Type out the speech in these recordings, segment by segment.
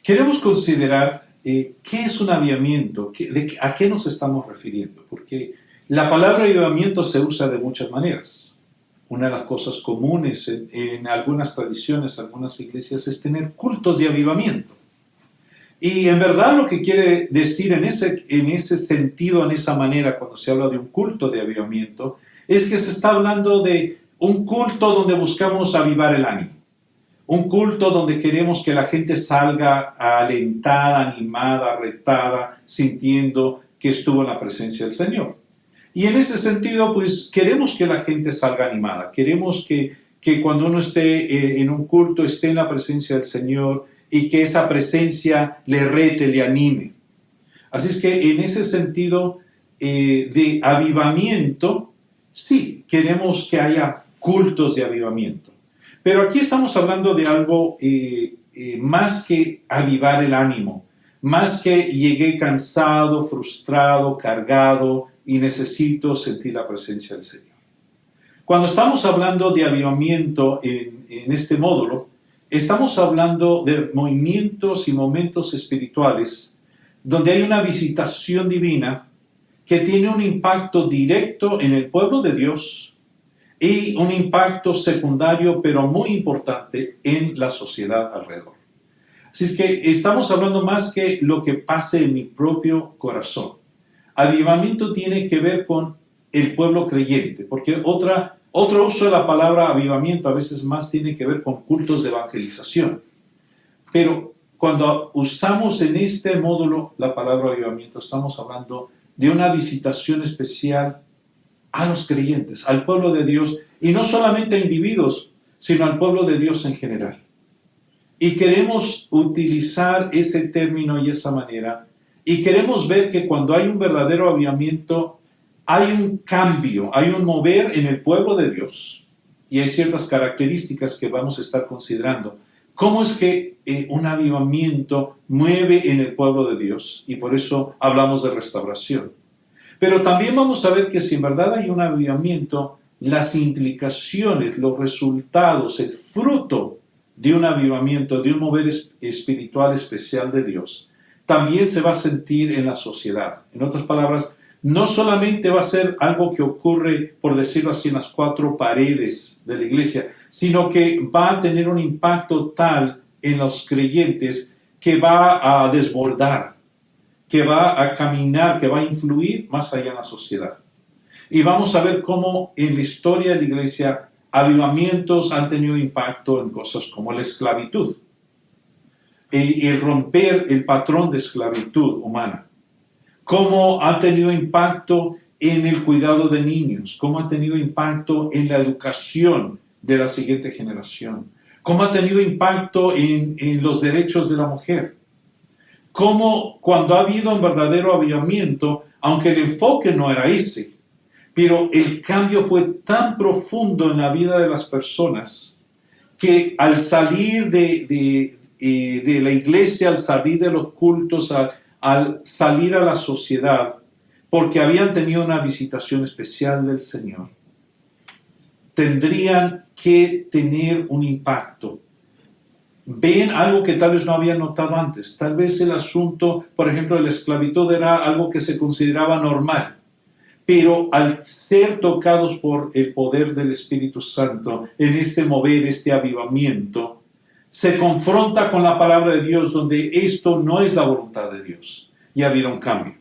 Queremos considerar qué es un avivamiento, a qué nos estamos refiriendo, porque la palabra avivamiento se usa de muchas maneras. Una de las cosas comunes en algunas tradiciones, algunas iglesias, es tener cultos de avivamiento. Y en verdad lo que quiere decir en ese sentido, en esa manera, cuando se habla de un culto de avivamiento, es que se está hablando de un culto donde buscamos avivar el ánimo. Un culto donde queremos que la gente salga alentada, animada, retada, sintiendo que estuvo en la presencia del Señor. Y en ese sentido, pues queremos que la gente salga animada. Queremos que cuando uno esté en un culto, esté en la presencia del Señor y que esa presencia le rete, le anime. Así es que en ese sentido de avivamiento, sí, queremos que haya cultos de avivamiento. Pero aquí estamos hablando de algo más que avivar el ánimo, más que llegué cansado, frustrado, cargado y necesito sentir la presencia del Señor. Cuando estamos hablando de avivamiento en este módulo, estamos hablando de movimientos y momentos espirituales donde hay una visitación divina que tiene un impacto directo en el pueblo de Dios y un impacto secundario, pero muy importante, en la sociedad alrededor. Así es que estamos hablando más que lo que pase en mi propio corazón. Avivamiento tiene que ver con el pueblo creyente, porque otro uso de la palabra avivamiento a veces más tiene que ver con cultos de evangelización. Pero cuando usamos en este módulo la palabra avivamiento, estamos hablando de una visitación especial a los creyentes, al pueblo de Dios, y no solamente a individuos, sino al pueblo de Dios en general. Y queremos utilizar ese término y esa manera, y queremos ver que cuando hay un verdadero avivamiento, hay un cambio, hay un mover en el pueblo de Dios, y hay ciertas características que vamos a estar considerando. ¿Cómo es que un avivamiento mueve en el pueblo de Dios? Y por eso hablamos de restauración. Pero también vamos a ver que si en verdad hay un avivamiento, las implicaciones, los resultados, el fruto de un avivamiento, de un mover espiritual especial de Dios, también se va a sentir en la sociedad. En otras palabras, no solamente va a ser algo que ocurre, por decirlo así, en las cuatro paredes de la iglesia, sino que va a tener un impacto tal en los creyentes que va a desbordar, que va a caminar, que va a influir más allá en la sociedad. Y vamos a ver cómo en la historia de la iglesia avivamientos han tenido impacto en cosas como la esclavitud, el romper el patrón de esclavitud humana, cómo ha tenido impacto en el cuidado de niños, cómo ha tenido impacto en la educación de la siguiente generación, cómo ha tenido impacto en los derechos de la mujer. Como cuando ha habido un verdadero avivamiento, aunque el enfoque no era ese, pero el cambio fue tan profundo en la vida de las personas que al salir de la iglesia, al salir de los cultos, al salir a la sociedad, porque habían tenido una visitación especial del Señor, tendrían que tener un impacto. Ven algo que tal vez no habían notado antes. Tal vez el asunto, por ejemplo, de la esclavitud era algo que se consideraba normal. Pero al ser tocados por el poder del Espíritu Santo, en este mover, este avivamiento, se confronta con la palabra de Dios donde esto no es la voluntad de Dios. Y ha habido un cambio.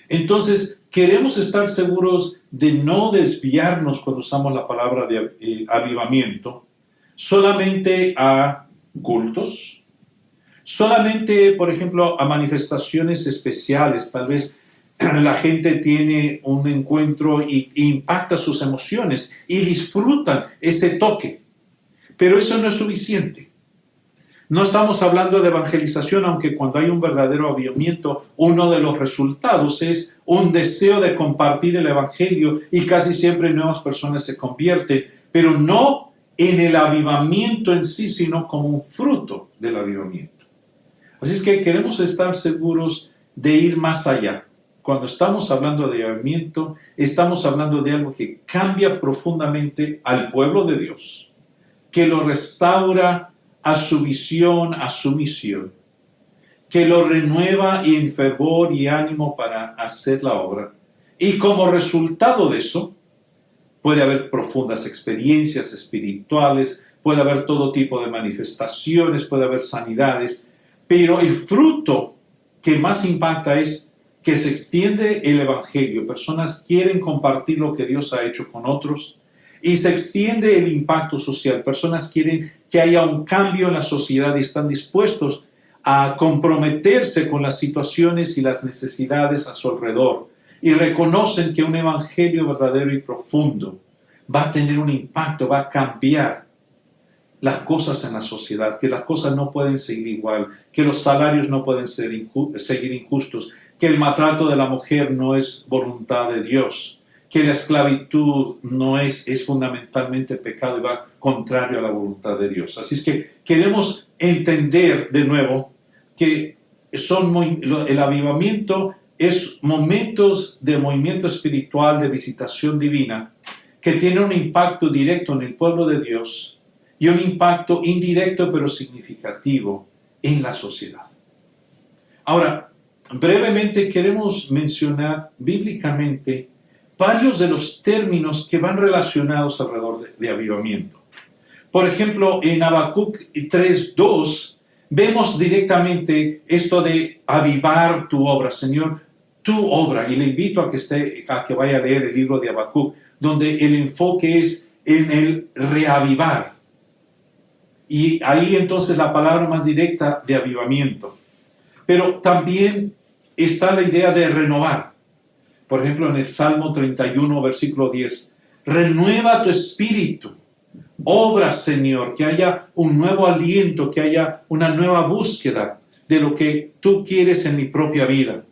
Entonces, queremos estar seguros de no desviarnos cuando usamos la palabra de avivamiento solamente a cultos, solamente, por ejemplo, a manifestaciones especiales. Tal vez la gente tiene un encuentro e impacta sus emociones y disfrutan ese toque, pero eso no es suficiente. No estamos hablando de evangelización, aunque cuando hay un verdadero avivamiento, uno de los resultados es un deseo de compartir el evangelio y casi siempre nuevas personas se convierten, pero no en el avivamiento en sí, sino como un fruto del avivamiento. Así es que queremos estar seguros de ir más allá. Cuando estamos hablando de avivamiento, estamos hablando de algo que cambia profundamente al pueblo de Dios, que lo restaura a su visión, a su misión, que lo renueva en fervor y ánimo para hacer la obra. Y como resultado de eso, puede haber profundas experiencias espirituales, puede haber todo tipo de manifestaciones, puede haber sanidades, pero el fruto que más impacta es que se extiende el evangelio. Personas quieren compartir lo que Dios ha hecho con otros y se extiende el impacto social. Personas quieren que haya un cambio en la sociedad y están dispuestos a comprometerse con las situaciones y las necesidades a su alrededor y reconocen que un evangelio verdadero y profundo va a tener un impacto, va a cambiar las cosas en la sociedad, que las cosas no pueden seguir igual, que los salarios no pueden seguir injustos, que el maltrato de la mujer no es voluntad de Dios, que la esclavitud no es fundamentalmente pecado y va contrario a la voluntad de Dios. Así es que queremos entender de nuevo que el avivamiento es momentos de movimiento espiritual, de visitación divina, que tiene un impacto directo en el pueblo de Dios y un impacto indirecto pero significativo en la sociedad. Ahora, brevemente queremos mencionar bíblicamente varios de los términos que van relacionados alrededor de avivamiento. Por ejemplo, en Habacuc 3:2 vemos directamente esto de avivar tu obra, Señor, tu obra. Y le invito a que vaya a leer el libro de Habacuc, donde el enfoque es en el reavivar. Y ahí entonces la palabra más directa de avivamiento. Pero también está la idea de renovar. Por ejemplo, en el Salmo 31, versículo 10, renueva tu espíritu. Obra, Señor, que haya un nuevo aliento, que haya una nueva búsqueda de lo que tú quieres en mi propia vida.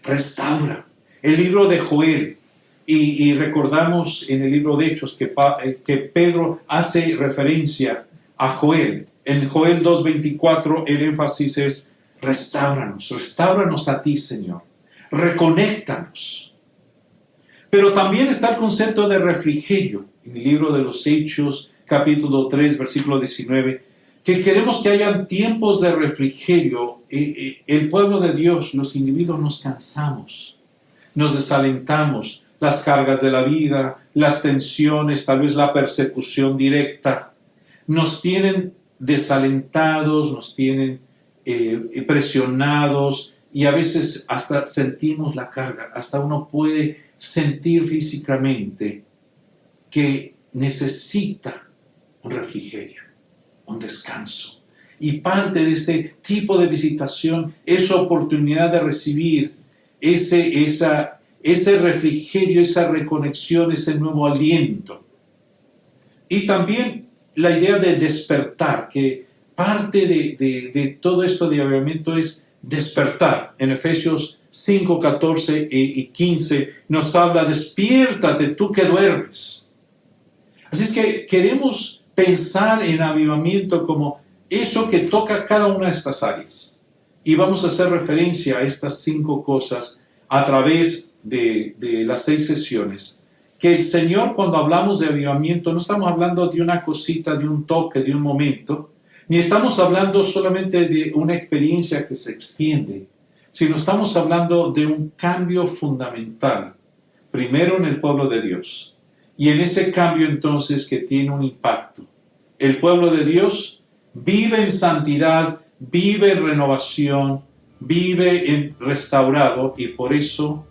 Restaura. El libro de Joel, y recordamos en el libro de Hechos que Pedro hace referencia a Joel. En Joel 2:24 el énfasis es restáuranos a ti, Señor. Reconéctanos. Pero también está el concepto de refrigerio en el libro de los Hechos, capítulo 3, versículo 19, que queremos que hayan tiempos de refrigerio. El pueblo de Dios, los individuos nos cansamos, nos desalentamos, las cargas de la vida, las tensiones, tal vez la persecución directa, nos tienen desalentados, nos tienen presionados y a veces hasta sentimos la carga, hasta uno puede sentir físicamente que necesita un refrigerio, un descanso. Y parte de este tipo de visitación es oportunidad de recibir ese refrigerio, esa reconexión, ese nuevo aliento. Y también la idea de despertar, que parte de todo esto de avivamiento es despertar. En Efesios 5, 14 y 15 nos habla, despiértate tú que duermes. Así es que queremos pensar en avivamiento como eso que toca cada una de estas áreas. Y vamos a hacer referencia a estas 5 cosas a través de las 6 sesiones. Que el Señor, cuando hablamos de avivamiento, no estamos hablando de una cosita, de un toque, de un momento, ni estamos hablando solamente de una experiencia que se extiende, sino estamos hablando de un cambio fundamental, primero en el pueblo de Dios, y en ese cambio entonces que tiene un impacto. El pueblo de Dios vive en santidad, vive en renovación, vive en restaurado, y por eso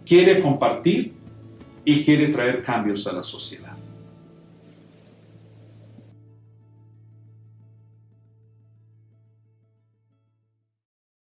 quiere compartir y quiere traer cambios a la sociedad.